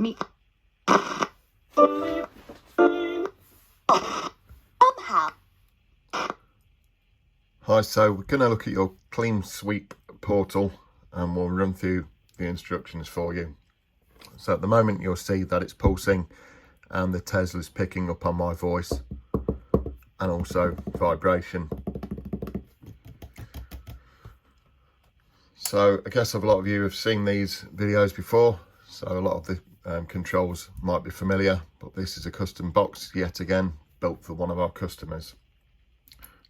me. Hi, so we're going to look at your clean sweep portal and we'll run through the instructions for you. So at the moment you'll see that it's pulsing and the Tesla's picking up on my voice and also vibration. So I guess a lot of you have seen these videos before, so a lot of the controls might be familiar, but this is a custom box yet again built for one of our customers.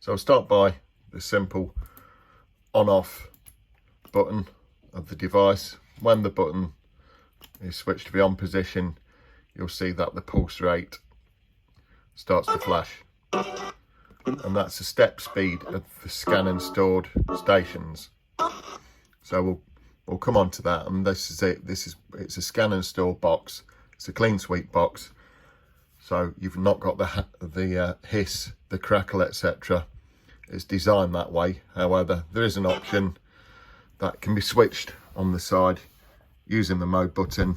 So I'll start by the simple on-off button of the device. When the button is switched to the on position, you'll see that the pulse rate starts to flash, and that's the step speed of the scan and stored stations. So we'll come on to that, and this is it. It's a scan and store box. It's a clean sweep box, so you've not got the hiss, the crackle, etc. It's designed that way. However, there is an option that can be switched on the side using the mode button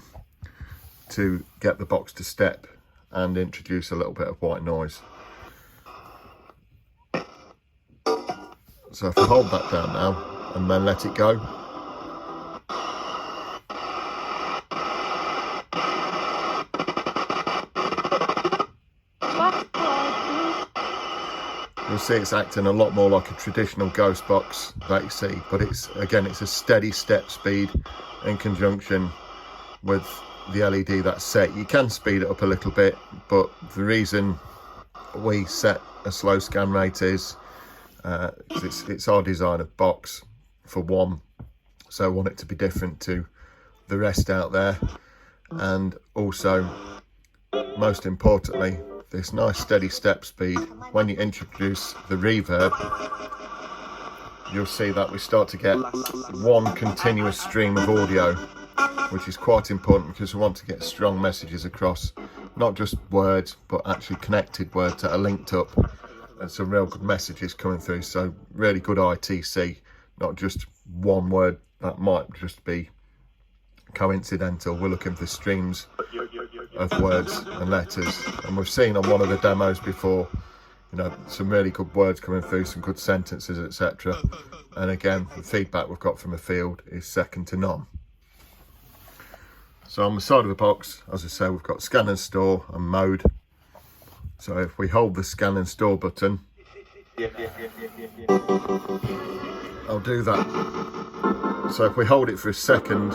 to get the box to step and introduce a little bit of white noise. So if I hold that down now and then let it go, you'll see it's acting a lot more like a traditional ghost box that you see, but it's a steady step speed in conjunction with the LED that's set. You can speed it up a little bit, but the reason we set a slow scan rate is it's our design of box for one, so I want it to be different to the rest out there, and also most importantly this nice steady step speed. When you introduce the reverb, you'll see that we start to get one continuous stream of audio, which is quite important because we want to get strong messages across, not just words but actually connected words that are linked up, and some real good messages coming through. So really good ITC, not just one word that might just be coincidental. We're looking for streams of words and letters, and we've seen on one of the demos before, you know, some really good words coming through, some good sentences, etc. And again, the feedback we've got from the field is second to none. So on the side of the box, as I say, we've got scan and store and mode. So if we hold the scan and store button, I'll do that. So if we hold it for a second,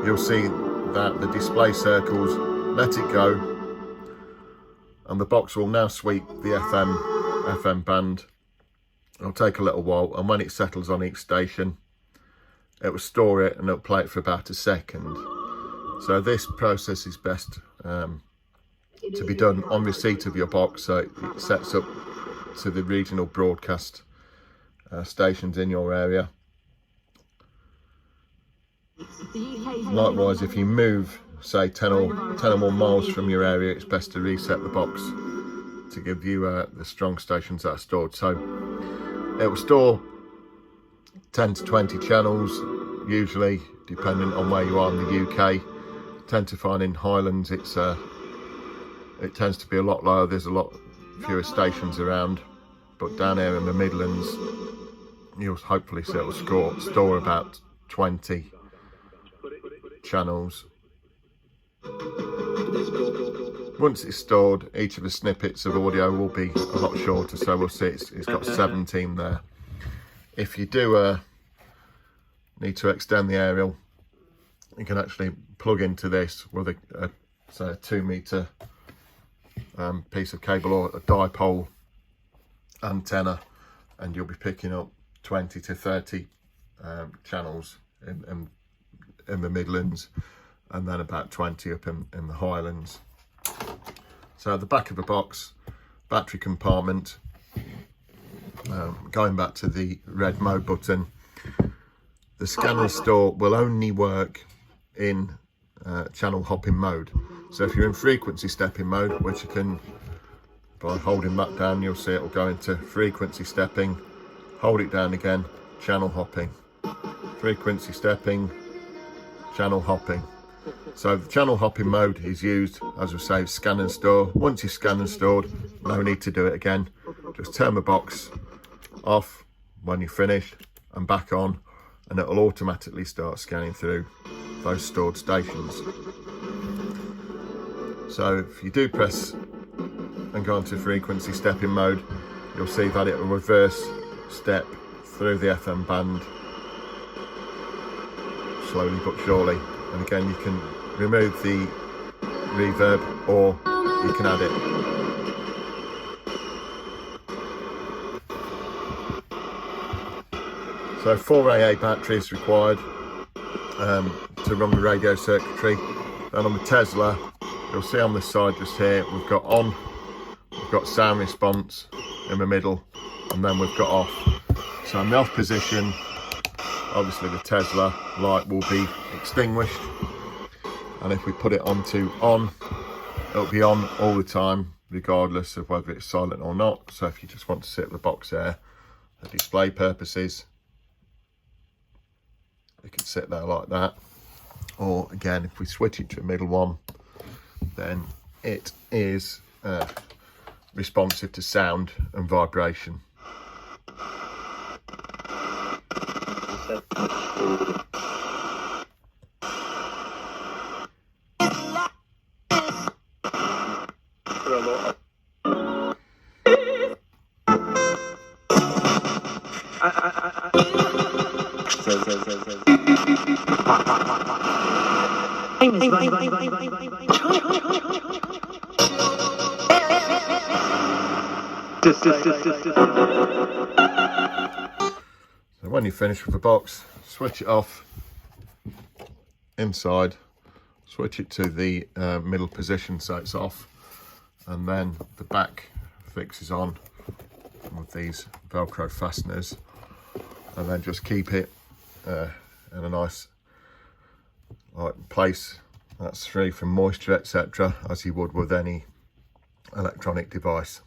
you'll see that the display circles, let it go, and the box will now sweep the FM band. It'll take a little while, and when it settles on each station, it will store it and it'll play it for about a second. So this process is best to be done on receipt of your box, so it sets up to the regional broadcast stations in your area. Likewise, if you move say 10 or more miles from your area, it's best to reset the box to give you the strong stations that are stored. So it will store 10 to 20 channels usually, depending on where you are in the UK. Tend to find in Highlands it tends to be a lot lower. There's a lot fewer stations around, but down here in the Midlands you'll hopefully see it will store about 20 channels. Once it's stored, each of the snippets of audio will be a lot shorter, so we'll see it's got 17 there. If you do need to extend the aerial, you can actually plug into this with say a 2 meter piece of cable or a dipole antenna, and you'll be picking up 20 to 30 channels in the Midlands, and then about 20 up in the Highlands. So at the back of the box, battery compartment, going back to the red mode button, the scan and store will only work in channel hopping mode. So if you're in frequency stepping mode, which you can, by holding that down, you'll see it will go into frequency stepping, hold it down again, channel hopping, frequency stepping, channel hopping. So the channel hopping mode is used, as we say, scan and store. Once you scan and stored, no need to do it again. Just turn the box off when you're finished and back on, and it'll automatically start scanning through those stored stations. So if you do press and go into frequency stepping mode, you'll see that it will reverse step through the FM band slowly but surely. And again, you can remove the reverb or you can add it. So 4 AA batteries required to run the radio circuitry. Then on the Tesla, you'll see on this side just here, we've got on, we've got sound response in the middle, and then we've got off. So in the off position, obviously the Tesla light will be extinguished, and if we put it onto on, it'll be on all the time regardless of whether it's silent or not. So if you just want to sit the box there for display purposes, it can sit there like that. Or again, if we switch it to a middle one, then it is responsive to sound and vibration. So when you finish with the box, switch it off inside, switch it to the middle position so it's off, and then the back fixes on with these Velcro fasteners, and then just keep it in a nice place that's free from moisture, etc., as you would with any electronic device.